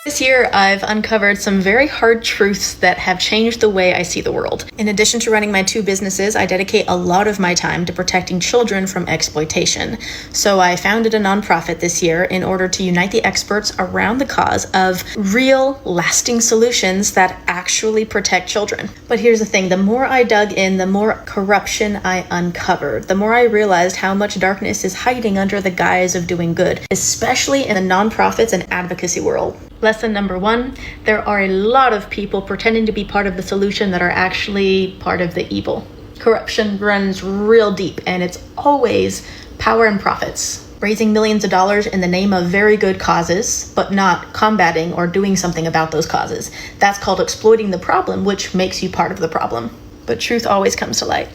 This year, I've uncovered some very hard truths that have changed the way I see the world. In addition to running my 2 businesses, I dedicate a lot of my time to protecting children from exploitation. So I founded a nonprofit this year in order to unite the experts around the cause of real, lasting solutions that actually protect children. But here's the thing, the more I dug in, the more corruption I uncovered. The more I realized how much darkness is hiding under the guise of doing good, especially in the nonprofits and advocacy world. Lesson number 1, there are a lot of people pretending to be part of the solution that are actually part of the evil. Corruption runs real deep, and it's always power and profits. Raising millions of dollars in the name of very good causes, but not combating or doing something about those causes. That's called exploiting the problem, which makes you part of the problem. But truth always comes to light.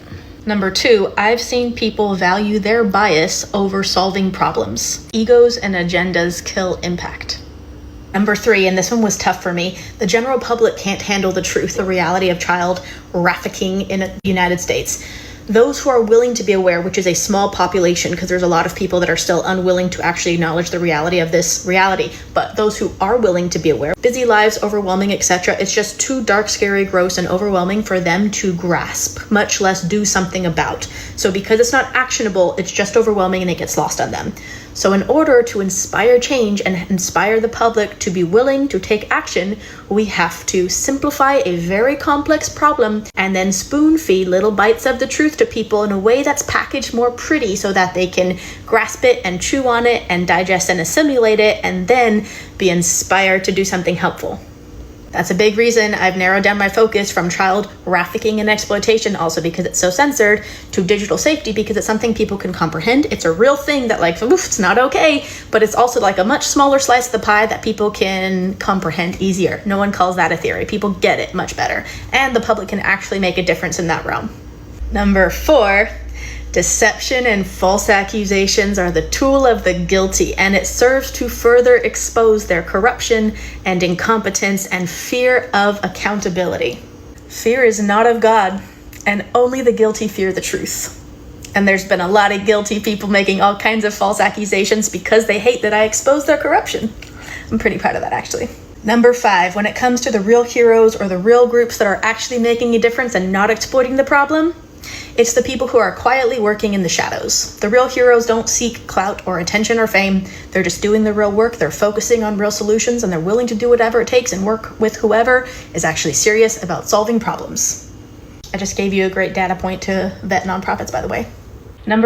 Number 2, I've seen people value their bias over solving problems. Egos and agendas kill impact. Number 3, and this one was tough for me, the general public can't handle the truth, the reality of child trafficking in the United States. Those who are willing to be aware, which is a small population because there's a lot of people that are still unwilling to actually acknowledge the reality of this reality, but those who are willing to be aware, busy lives, overwhelming, etc., it's just too dark, scary, gross, and overwhelming for them to grasp, much less do something about. So because it's not actionable, it's just overwhelming and it gets lost on them. So in order to inspire change and inspire the public to be willing to take action, we have to simplify a very complex problem and then spoon feed little bites of the truth to people in a way that's packaged more pretty so that they can grasp it and chew on it and digest and assimilate it and then be inspired to do something helpful. That's a big reason I've narrowed down my focus from child trafficking and exploitation, also because it's so censored, to digital safety because it's something people can comprehend. It's a real thing that it's not okay, but it's also like a much smaller slice of the pie that people can comprehend easier. No one calls that a theory. People get it much better. And the public can actually make a difference in that realm. Number 4, deception and false accusations are the tool of the guilty, and it serves to further expose their corruption and incompetence and fear of accountability. Fear is not of God, and only the guilty fear the truth. And there's been a lot of guilty people making all kinds of false accusations because they hate that I expose their corruption. I'm pretty proud of that, actually. Number 5, when it comes to the real heroes or the real groups that are actually making a difference and not exploiting the problem, it's the people who are quietly working in the shadows. The real heroes don't seek clout or attention or fame. They're just doing the real work. They're focusing on real solutions, and they're willing to do whatever it takes and work with whoever is actually serious about solving problems. I just gave you a great data point to vet nonprofits, by the way. Number